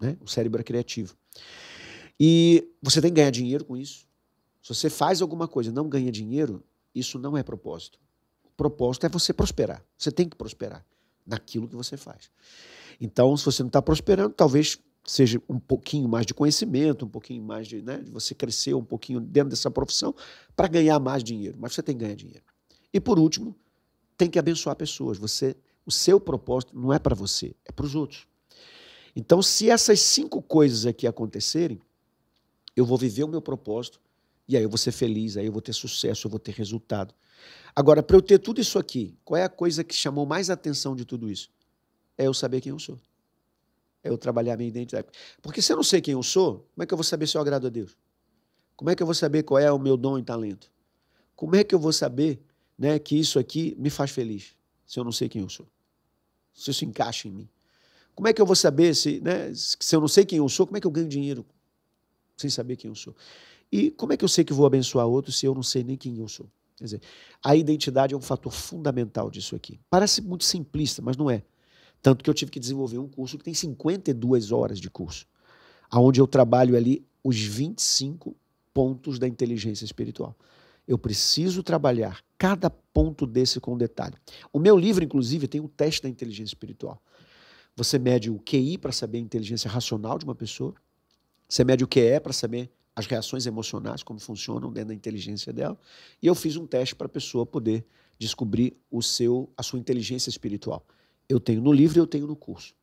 Né? O cérebro é criativo. E você tem que ganhar dinheiro com isso. Se você faz alguma coisa e não ganha dinheiro, isso não é propósito. O propósito é você prosperar. Você tem que prosperar naquilo que você faz. Então, se você não está prosperando, talvez seja um pouquinho mais de conhecimento, um pouquinho mais de você crescer um pouquinho dentro dessa profissão para ganhar mais dinheiro. Mas você tem que ganhar dinheiro. E, por último, tem que abençoar pessoas. O seu propósito não é para você, é para os outros. Então, se essas 5 coisas aqui acontecerem, eu vou viver o meu propósito e aí eu vou ser feliz, aí eu vou ter sucesso, eu vou ter resultado. Agora, para eu ter tudo isso aqui, qual é a coisa que chamou mais atenção de tudo isso? É eu saber quem eu sou. É eu trabalhar a minha identidade. Porque se eu não sei quem eu sou, como é que eu vou saber se eu agrado a Deus? Como é que eu vou saber qual é o meu dom e talento? Como é que eu vou saber, que isso aqui me faz feliz, se eu não sei quem eu sou? Se isso encaixa em mim? Como é que eu vou saber se eu não sei quem eu sou, como é que eu ganho dinheiro sem saber quem eu sou? E como é que eu sei que vou abençoar outros se eu não sei nem quem eu sou? Quer dizer, a identidade é um fator fundamental disso aqui. Parece muito simplista, mas não é. Tanto que eu tive que desenvolver um curso que tem 52 horas de curso, onde eu trabalho ali os 25 pontos da inteligência espiritual. Eu preciso trabalhar cada ponto desse com detalhe. O meu livro, inclusive, tem um teste da inteligência espiritual. Você mede o QI para saber a inteligência racional de uma pessoa, você mede o QE para saber as reações emocionais, como funcionam dentro da inteligência dela, e eu fiz um teste para a pessoa poder descobrir a sua inteligência espiritual. Eu tenho no livro e eu tenho no curso.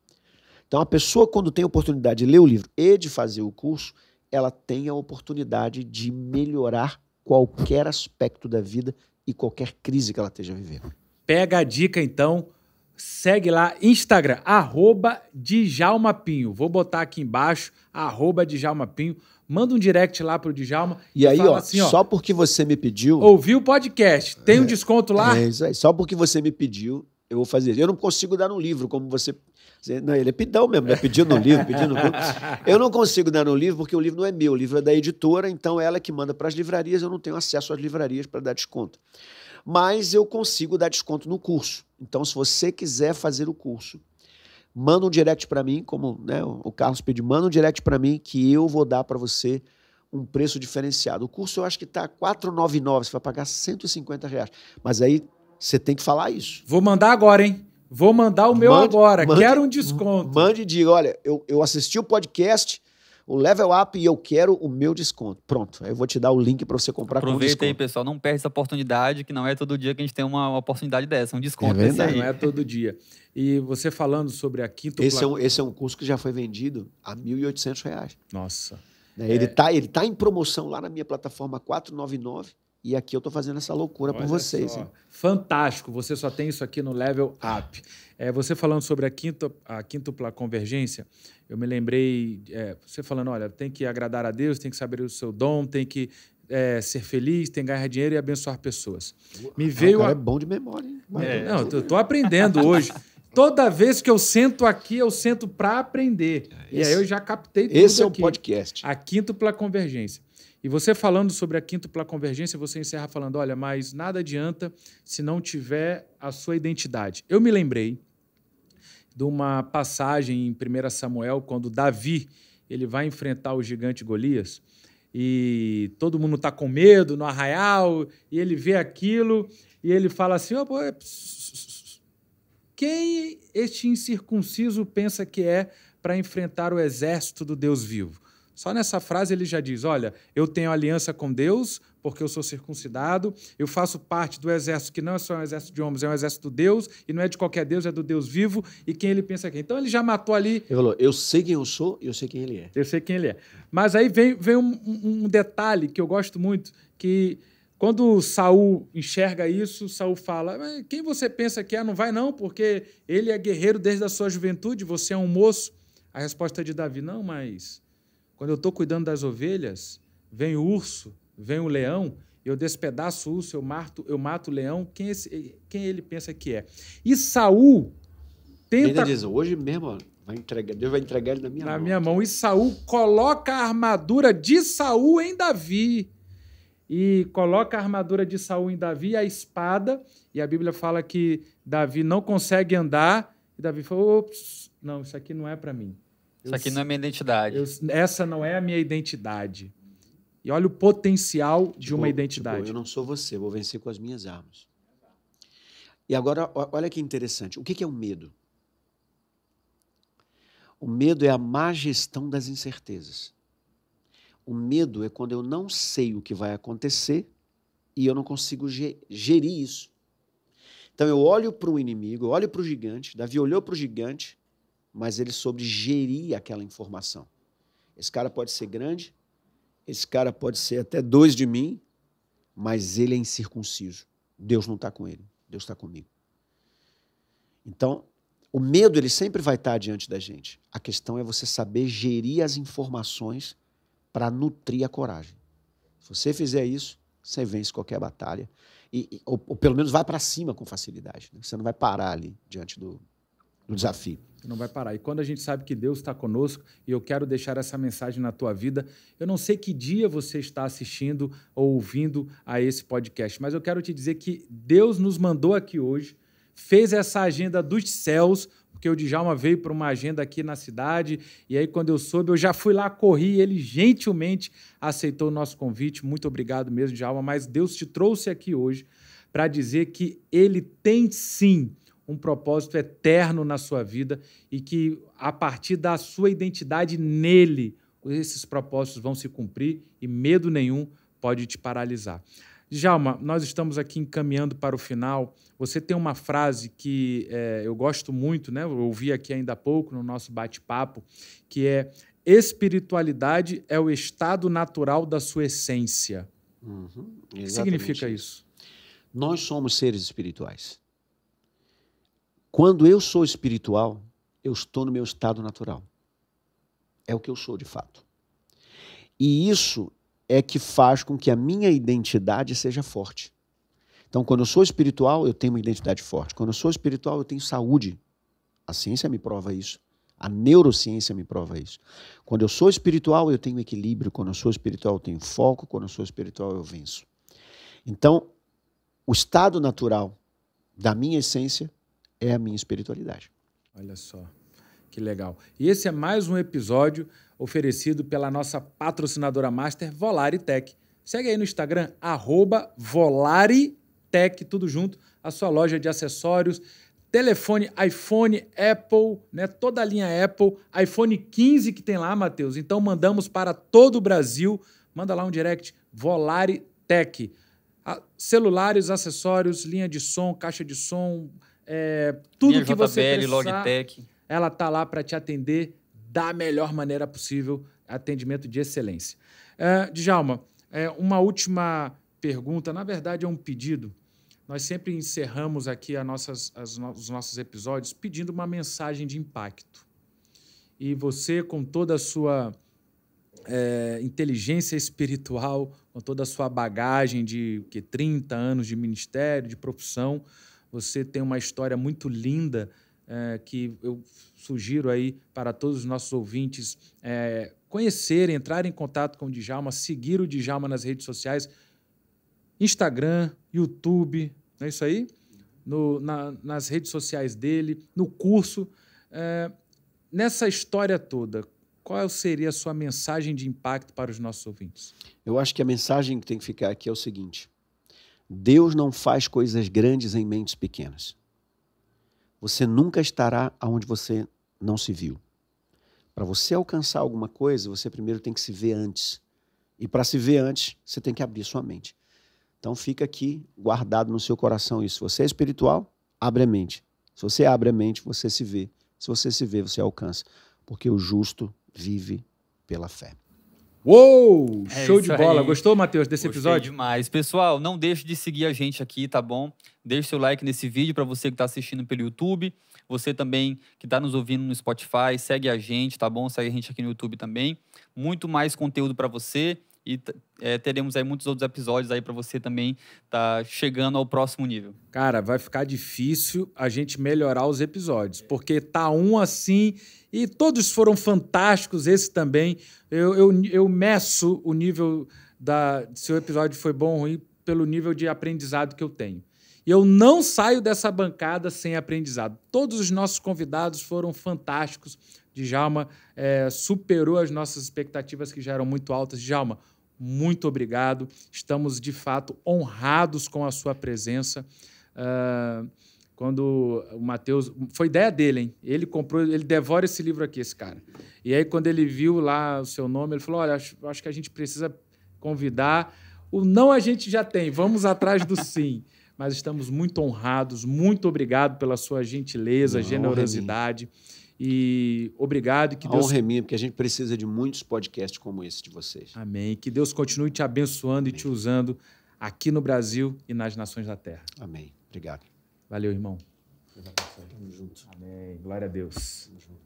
Então, a pessoa, quando tem a oportunidade de ler o livro e de fazer o curso, ela tem a oportunidade de melhorar qualquer aspecto da vida e qualquer crise que ela esteja vivendo. Pega a dica, então. Segue lá, Instagram, @Djalmapinho. Vou botar aqui embaixo, @Djalmapinho. Manda um direct lá pro Djalma. E aí, assim, só porque você me pediu... Ouviu o podcast, tem um desconto lá? É isso aí, só porque você me pediu, eu vou fazer. Eu não consigo dar no livro, como você... Não, ele é pidão mesmo, né? Pedindo no livro, pedindo no livro. Eu não consigo dar no livro porque o livro não é meu, o livro é da editora, então ela que manda para as livrarias, eu não tenho acesso às livrarias para dar desconto. Mas eu consigo dar desconto no curso. Então, se você quiser fazer o curso, manda um direct para mim, como o Carlos pediu, manda um direct para mim que eu vou dar para você um preço diferenciado. O curso eu acho que está R$ 499, você vai pagar R$150. Mas aí você tem que falar isso. Vou mandar agora, hein? Vou mandar o meu agora. Quero um desconto. Mande e diga, olha, eu assisti o podcast, o Level Up, e eu quero o meu desconto. Pronto, aí eu vou te dar o link para você comprar com desconto. Aproveita aí, pessoal, não perde essa oportunidade, que não é todo dia que a gente tem uma oportunidade dessa, um desconto desse aí. Não é todo dia. E você falando sobre a quíntupla... Esse é um curso que já foi vendido a R$ 1.800. Nossa. Ele tá em promoção lá na minha plataforma R$ 499, e aqui eu tô fazendo essa loucura por vocês. Fantástico, você só tem isso aqui no Level Up. Você falando sobre a quíntupla convergência, eu me lembrei, você falando, olha, tem que agradar a Deus, tem que saber o seu dom, tem que ser feliz, tem que ganhar dinheiro e abençoar pessoas. O cara é bom de memória, hein? Não, eu tô aprendendo hoje. Toda vez que eu sento aqui, eu sento para aprender. E aí eu já captei tudo Esse é o aqui. podcast. A quíntupla convergência. E você falando sobre a quíntupla convergência, você encerra falando, olha, mas nada adianta se não tiver a sua identidade. Eu me lembrei de uma passagem em 1 Samuel, quando Davi ele vai enfrentar o gigante Golias, e todo mundo está com medo no arraial, e ele vê aquilo, e ele fala assim, quem este incircunciso pensa que é para enfrentar o exército do Deus vivo? Só nessa frase ele já diz, olha, eu tenho aliança com Deus porque eu sou circuncidado, eu faço parte do exército que não é só um exército de homens, é um exército de Deus, e não é de qualquer Deus, é do Deus vivo, e quem ele pensa que é. Então ele já matou ali... Ele falou, eu sei quem eu sou e eu sei quem ele é. Eu sei quem ele é. Mas aí vem um detalhe que eu gosto muito, que quando Saul enxerga isso, Saul fala, quem você pensa que é? Não vai não, porque ele é guerreiro desde a sua juventude, você é um moço. A resposta de Davi, não, mas quando eu estou cuidando das ovelhas, vem o urso, vem o leão, eu despedaço o urso, eu mato o leão, quem ele pensa que é? E Saul tenta... Ele diz, hoje mesmo, Deus vai entregar ele na minha mão. E Saul coloca a armadura de Saul em Davi. E coloca a armadura de Saul em Davi e a espada, e a Bíblia fala que Davi não consegue andar, e Davi falou, ops, não, isso aqui não é para mim. Isso aqui não é minha identidade. Essa não é a minha identidade. E olha o potencial de uma identidade. Eu não sou você, vou vencer com as minhas armas. E agora, olha que interessante. O que é o medo? O medo é a má gestão das incertezas. O medo é quando eu não sei o que vai acontecer e eu não consigo gerir isso. Então eu olho para o inimigo, eu olho para o gigante, Davi olhou para o gigante, mas ele soube gerir aquela informação. Esse cara pode ser grande, esse cara pode ser até 2 de mim, mas ele é incircunciso. Deus não está com ele, Deus está comigo. Então, o medo ele sempre vai estar diante da gente. A questão é você saber gerir as informações para nutrir a coragem. Se você fizer isso, você vence qualquer batalha. Ou pelo menos vai para cima com facilidade. Né? Você não vai parar ali diante do desafio. Você não vai parar. E quando a gente sabe que Deus está conosco, e eu quero deixar essa mensagem na tua vida, eu não sei que dia você está assistindo ou ouvindo a esse podcast, mas eu quero te dizer que Deus nos mandou aqui hoje, fez essa agenda dos céus, porque o Djalma veio para uma agenda aqui na cidade, e aí quando eu soube, eu já fui lá, corri, e ele gentilmente aceitou o nosso convite. Muito obrigado mesmo, Djalma, mas Deus te trouxe aqui hoje para dizer que ele tem sim um propósito eterno na sua vida e que a partir da sua identidade nele, esses propósitos vão se cumprir e medo nenhum pode te paralisar. Djalma, nós estamos aqui encaminhando para o final. Você tem uma frase que eu gosto muito, né? Eu ouvi aqui ainda há pouco no nosso bate-papo, que é: espiritualidade é o estado natural da sua essência. Uhum, o que significa isso? Nós somos seres espirituais. Quando eu sou espiritual, eu estou no meu estado natural. É o que eu sou de fato. E isso é que faz com que a minha identidade seja forte. Então, quando eu sou espiritual, eu tenho uma identidade forte. Quando eu sou espiritual, eu tenho saúde. A ciência me prova isso. A neurociência me prova isso. Quando eu sou espiritual, eu tenho equilíbrio. Quando eu sou espiritual, eu tenho foco. Quando eu sou espiritual, eu venço. Então, o estado natural da minha essência é a minha espiritualidade. Olha só, que legal. E esse é mais um episódio oferecido pela nossa patrocinadora master, Volare Tech. Segue aí no Instagram, @VolareTech, tudo junto, a sua loja de acessórios, telefone, iPhone, Apple, né? Toda a linha Apple, iPhone 15 que tem lá, Matheus. Então mandamos para todo o Brasil. Manda lá um direct, Volare Tech. Celulares, acessórios, linha de som, caixa de som, tudo linha que você JBL, precisar, Logitech. ela está lá para te atender da melhor maneira possível, atendimento de excelência. Djalma, uma última pergunta, na verdade é um pedido. Nós sempre encerramos aqui os nossos episódios pedindo uma mensagem de impacto. E você, com toda a sua inteligência espiritual, com toda a sua bagagem de 30 anos de ministério, de profissão, você tem uma história muito linda que eu sugiro aí para todos os nossos ouvintes conhecerem, entrarem em contato com o Djalma, seguir o Djalma nas redes sociais, Instagram, YouTube, não é isso aí? Nas redes sociais dele, no curso. Nessa história toda, qual seria a sua mensagem de impacto para os nossos ouvintes? Eu acho que a mensagem que tem que ficar aqui é o seguinte: Deus não faz coisas grandes em mentes pequenas. Você nunca estará onde você não se viu. Para você alcançar alguma coisa, você primeiro tem que se ver antes. E para se ver antes, você tem que abrir sua mente. Então fica aqui guardado no seu coração isso. Se você é espiritual, abre a mente. Se você abre a mente, você se vê. Se você se vê, você alcança. Porque o justo vive pela fé. Uou! Show de isso bola. aí. Gostou, Matheus, desse Gostei episódio? demais. Pessoal, não deixe de seguir a gente aqui, tá bom? Deixe seu like nesse vídeo para você que está assistindo pelo YouTube. Você também que está nos ouvindo no Spotify, segue a gente, tá bom? Segue a gente aqui no YouTube também. Muito mais conteúdo para você e teremos aí muitos outros episódios aí para você também tá chegando ao próximo nível. Cara, vai ficar difícil a gente melhorar os episódios, porque tá um assim e todos foram fantásticos, esse também. Eu meço o nível se o episódio foi bom ou ruim pelo nível de aprendizado que eu tenho. E eu não saio dessa bancada sem aprendizado. Todos os nossos convidados foram fantásticos. Djalma superou as nossas expectativas, que já eram muito altas. Djalma, muito obrigado. Estamos, de fato, honrados com a sua presença. Quando o Matheus... Foi ideia dele, hein? Ele comprou, ele devora esse livro aqui, esse cara. E aí, quando ele viu lá o seu nome, ele falou, olha, acho que a gente precisa convidar. O não a gente já tem, vamos atrás do sim. Mas estamos muito honrados. Muito obrigado pela sua gentileza, generosidade. E obrigado. Que Deus... honra é minha, porque a gente precisa de muitos podcasts como esse de vocês. Amém. Que Deus continue te abençoando. Amém. E te usando aqui no Brasil e nas nações da terra. Amém. Obrigado. Valeu, irmão. Tamo junto. Amém. Glória a Deus. Tamo junto.